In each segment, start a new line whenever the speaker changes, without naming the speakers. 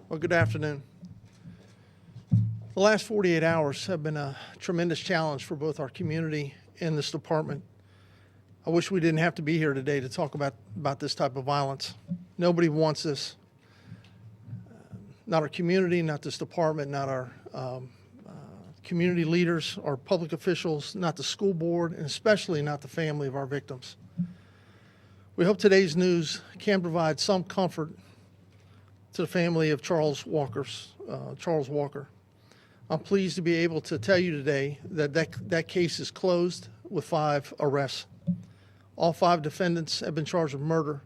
Well, good afternoon. The last 48 hours have been a tremendous challenge for both our community and this department. I wish we didn't have to be here today to talk about this type of violence. Nobody wants this. Not our community, not this department, not our community leaders, our public officials, not the school board, and especially not the family of our victims. We hope today's news can provide some comfort to the family of Charles Walker. I'm pleased to be able to tell you today that case is closed with 5 arrests. All 5 defendants have been charged with murder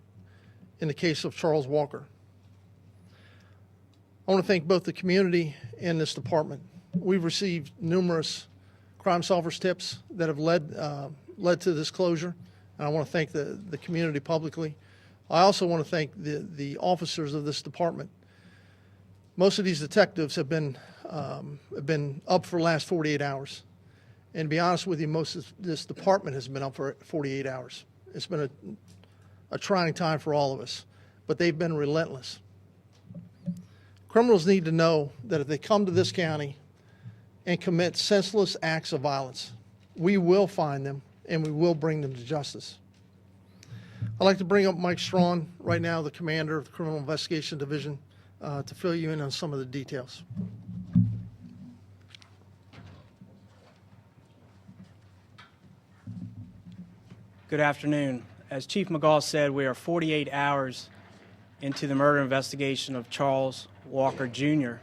in the case of Charles Walker. I want to thank both the community and this department. We've received numerous Crime Solvers tips that have led to this closure, and I want to thank the community publicly. I also want to thank the officers of this department. Most of these detectives have been up for the last 48 hours. And to be honest with you, most of this department has been up for 48 hours. It's been a trying time for all of us, but they've been relentless. Criminals need to know that if they come to this county and commit senseless acts of violence, we will find them and we will bring them to justice. I'd like to bring up Mike Strawn right now, the commander of the Criminal Investigation Division, to fill you in on some of the details.
Good afternoon. As Chief Magaw said, we are 48 hours into the murder investigation of Charles Walker, Jr.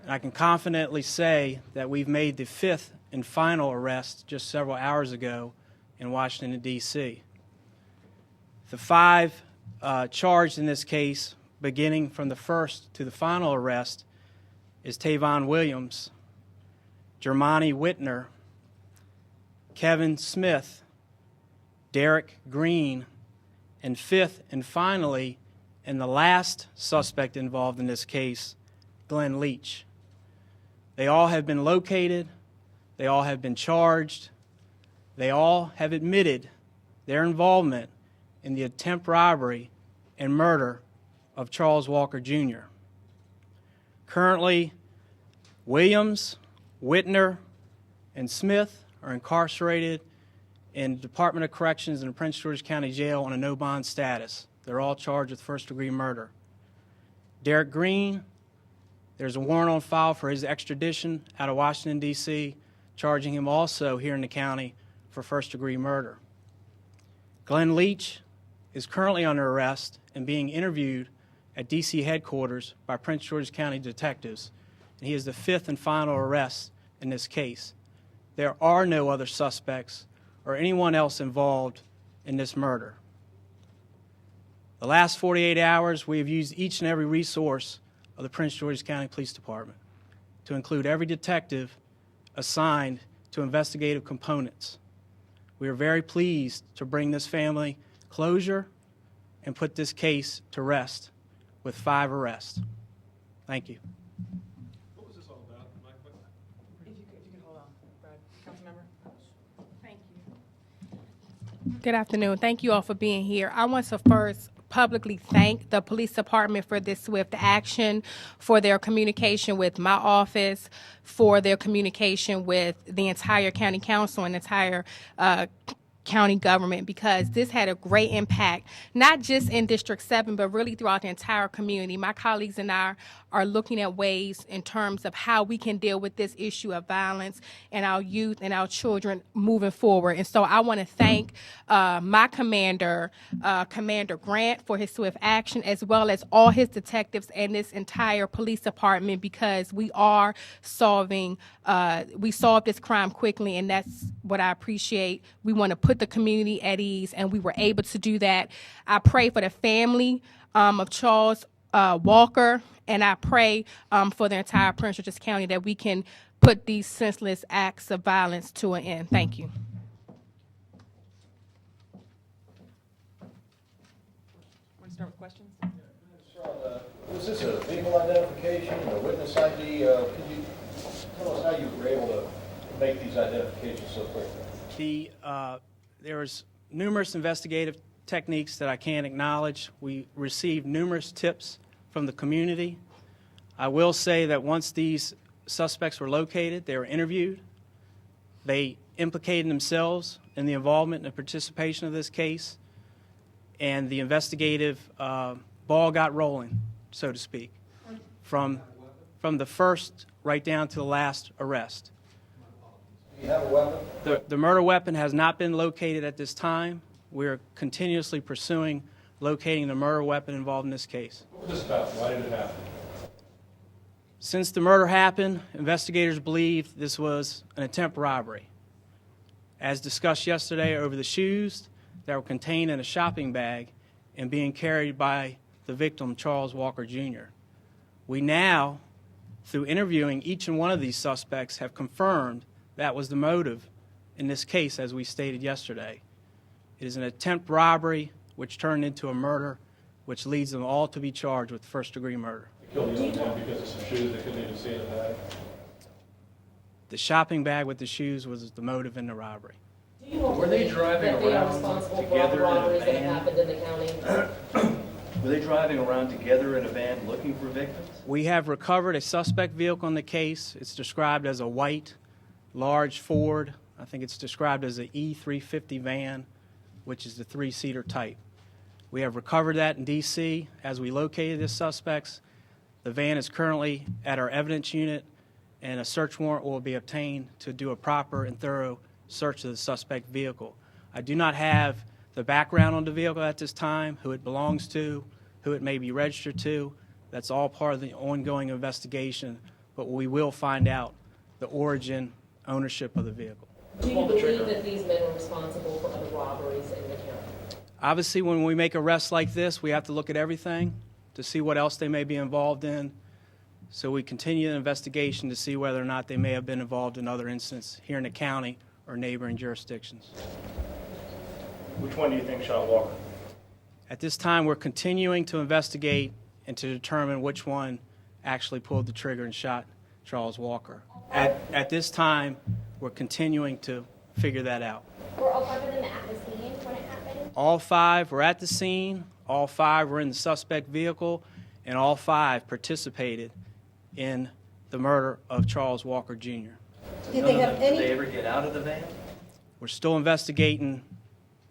And I can confidently say that we've made the 5th and final arrest just several hours ago in Washington, D.C. The 5 charged in this case, beginning from the first to the final arrest, is Tavon Williams, Jermani Whitner, Kevin Smith, Derek Green, and 5th and finally, and the last suspect involved in this case, Glenn Leach. They all have been located, they all have been charged, they all have admitted their involvement in the attempt robbery and murder of Charles Walker, Jr. Currently, Williams, Whitner, and Smith are incarcerated in the Department of Corrections in the Prince George's County Jail on a no-bond status. They're all charged with first-degree murder. Derek Green, there's a warrant on file for his extradition out of Washington, D.C., charging him also here in the county for first-degree murder. Glenn Leach is currently under arrest and being interviewed at D.C. headquarters by Prince George's County detectives, and he is the 5th and final arrest in this case. There are no other suspects or anyone else involved in this murder. The last 48 hours, we have used each and every resource of the Prince George's County Police Department to include every detective assigned to investigative components. We are very pleased to bring this family closure and put this case to rest with 5 arrests. Thank you.
What was this all about, Mike?
If you could hold on, Brad. Councilmember. Thank you. Good afternoon. Thank you all for being here. I want to first publicly thank the police department for this swift action, for their communication with my office, for their communication with the entire county council and entire county government, because this had a great impact, not just in District 7, but really throughout the entire community. My colleagues and I are looking at ways in terms of how we can deal with this issue of violence and our youth and our children moving forward. And so I want to thank my commander, Commander Grant, for his swift action, as well as all his detectives and this entire police department, because we are we solved this crime quickly, and that's what I appreciate. We want to put the community at ease, and we were able to do that. I pray for the family of Charles Walker, and I pray for the entire Prince George's County that we can put these senseless acts of violence to an end. Thank you. Want to start with questions?
Was this a vehicle identification or witness ID? Could you tell us how you were able to make these identifications so quickly?
There was numerous investigative techniques that I can't acknowledge. We received numerous tips from the community. I will say that once these suspects were located, they were interviewed. They implicated themselves in the involvement and participation of this case, and the investigative ball got rolling, so to speak, from the first right down to the last arrest.
Do you have a weapon?
The murder weapon has not been located at this time. We are continuously pursuing locating the murder weapon involved in this case.
What was this about? Why did it happen?
Since the murder happened, investigators believe this was an attempt robbery. As discussed yesterday, over the shoes that were contained in a shopping bag and being carried by the victim, Charles Walker Jr. We now, through interviewing each and one of these suspects, have confirmed that was the motive in this case, as we stated yesterday. It is an attempt robbery which turned into a murder, which leads them all to be charged with first-degree murder.
They killed the young man because of some shoes they couldn't even see in the bag?
The shopping bag with the shoes was the motive in the robbery.
Do you Were they driving
that they are
around
responsible for all the
together in a
robberies that have
van?
happened in the county?
Were they driving around together in a van looking for victims?
We have recovered a suspect vehicle in the case. It's described as a white, large Ford. I think it's described as an E350 van, which is the three-seater type. We have recovered that in D.C. as we located the suspects. The van is currently at our evidence unit, and a search warrant will be obtained to do a proper and thorough search of the suspect vehicle. I do not have the background on the vehicle at this time, who it belongs to, who it may be registered to. That's all part of the ongoing investigation, but we will find out the origin, ownership of the vehicle.
Do you believe that these men are responsible for other robberies in the county?
Obviously, when we make arrests like this, we have to look at everything to see what else they may be involved in. So we continue the investigation to see whether or not they may have been involved in other incidents here in the county or neighboring jurisdictions.
Which one do you think shot Walker?
At this time, we're continuing to investigate and to determine which one actually pulled the trigger and shot Charles Walker. At this time, we're continuing to figure that out.
Were all five of them at the scene when it happened?
All five were at the scene, all five were in the suspect vehicle, and all five participated in the murder of Charles Walker Jr.
Did they have
Did they
any,
ever get out of the van?
We're still investigating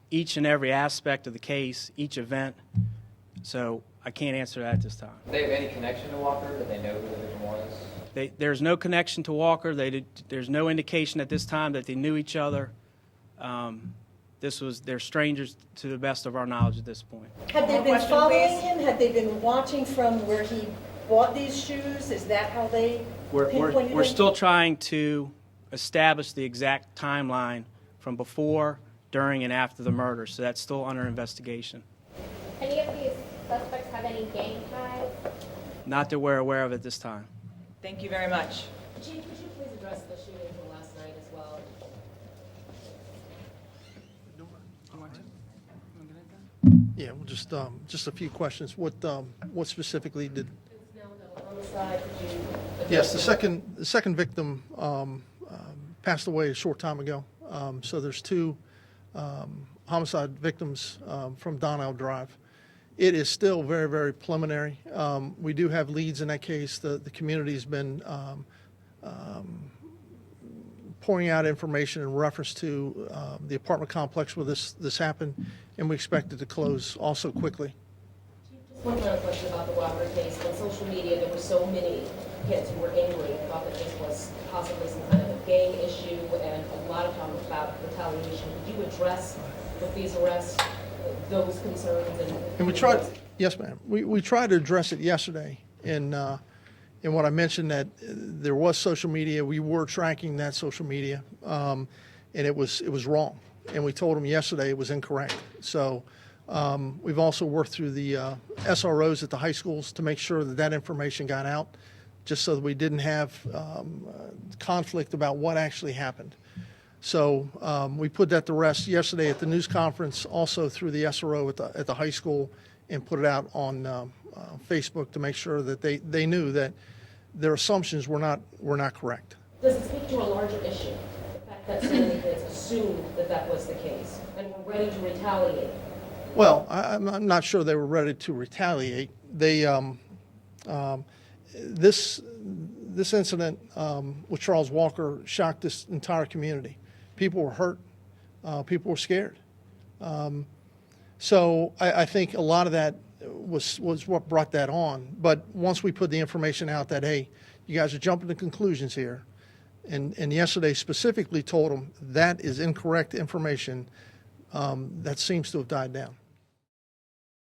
each and every aspect of the case, each event, so I can't answer that at this time.
Do they have any connection to Walker? Do they know who the victim was?
There's no connection to Walker. There's no indication at this time that they knew each other. They're strangers to the best of our knowledge at this point.
had they
More
been
question,
following
please.
him? Had they been watching from where he bought these shoes? Is that how they pinpointed
We're
him?
still trying to establish the exact timeline from before, during, and after the murder, so that's still under investigation.
Any of these suspects have any gang ties?
Not that we're aware of at this time.
Thank you very much. Chief, would you please address the shooting from last night as well?
Yeah, well, just a few questions. What specifically did?
It's now the homicide. Could you address
Yes, the
it?
second victim passed away a short time ago. So there's two homicide victims from Donnell Drive. It is still very, very preliminary. We do have leads in that case. The community's been pouring out information in reference to the apartment complex where this happened, and we expect it to close also quickly.
Just one final question about the Walker case. On social media, there were so many kids who were angry and thought that this was possibly some kind of a gang issue, and a lot of talk about retaliation. Could you address with these arrests those concerns?
And we tried, yes, ma'am. We tried to address it yesterday in what I mentioned that there was social media. We were tracking that social media, and it was wrong. And we told them yesterday it was incorrect. So we've also worked through the SROs at the high schools to make sure that information got out, just so that we didn't have conflict about what actually happened. So we put that to rest yesterday at the news conference, also through the SRO at the high school, and put it out on Facebook to make sure that they knew that their assumptions were not correct.
Does it speak to a larger issue? The fact that so many kids assumed that was the case and were ready to retaliate?
Well, I'm not sure they were ready to retaliate. They This incident with Charles Walker shocked this entire community. People were hurt. People were scared. So I think a lot of that was what brought that on. But once we put the information out that, hey, you guys are jumping to conclusions here, and yesterday specifically told them that is incorrect information, that seems to have died down.